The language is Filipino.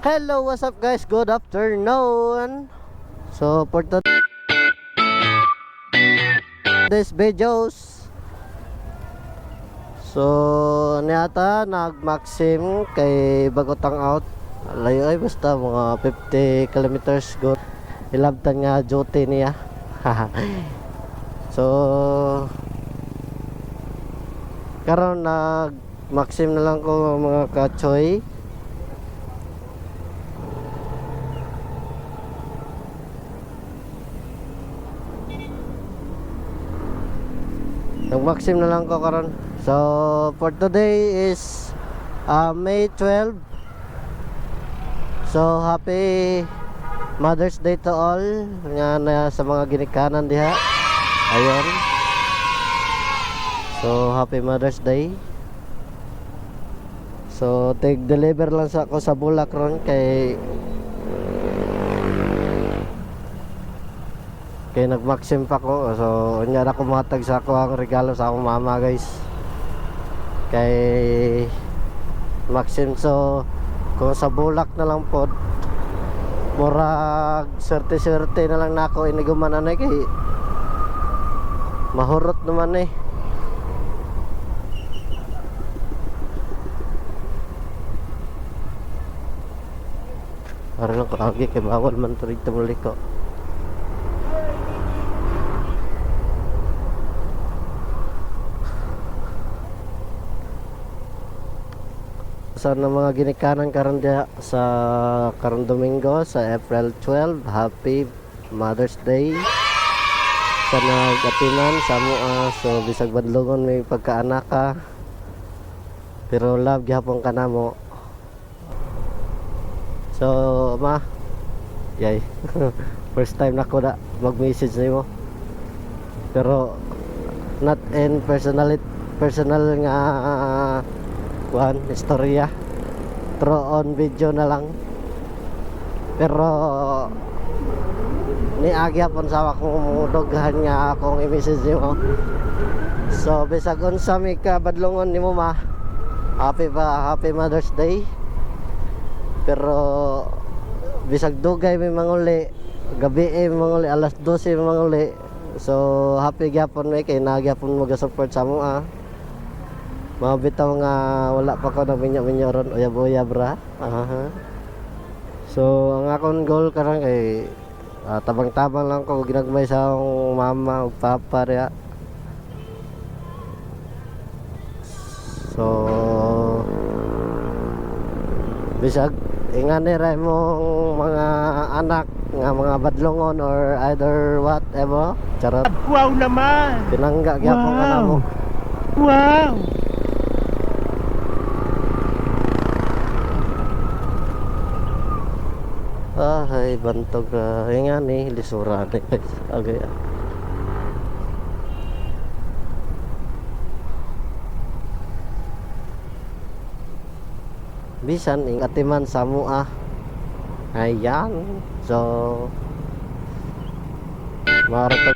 Hello, what's up guys? Good afternoon. So for today's videos, so niyata nag-maxim kay Bagotang out. Layo ay basta mga 50 kilometers go. Ilabtan nga duty niya. So karon nag-maxim na lang ko mga kachoy. Nag-maxim na lang ko karon. So for today is May 12. So happy Mother's Day to all nga na sa mga ginikanan diha. Ayun. So happy Mother's Day. So take deliver lang sa ako sa Bulak ron kay nag-maxim pa ko. So unya na ko matag sa ako ang regalo sa akong mama guys. Kay maxim, so kung sa Bulak na lang pod murag swerte-swerte na lang nako iniguman na kay mahurot naman eh. Para lang ko agi kay bawal man tulig tumuli ko. Sa mga ginikanan karon dia sa karon Domingo sa April 12, happy Mother's Day sa nagatiman sa mua. So bisag badlongon may pagkaanak ka pero love gyapon ka namo. So ma yay first time nako na mag-message nimo pero not in personal nga kuan istorya, throw on video na lang. Pero niagya pon sa akong doghan nga akong i-message nimo. So bisag unsa mi ka badlongon nimo ma, happy Mother's Day. Pero bisag dugay may manguli, gabi manguli, alas 12 manguli. So happy gyapon mi kay nagyapon mo ga-support sa mo mga bitaw nga wala pa ko na minyo ron uyab-uyab ra. So ang akong goal karon kay tabang-tabang lang ko ginagmay sa akong mama ug papa ria. So bisag ingani ra imong mga anak nga mga badlongon or either whatever charot. Wow naman. Pinangga gyapon ka na mo. Wow. Ay bantog nga ni lisura ni guys. Okay. Bisan ing atiman sa mua. Ayan. So maratag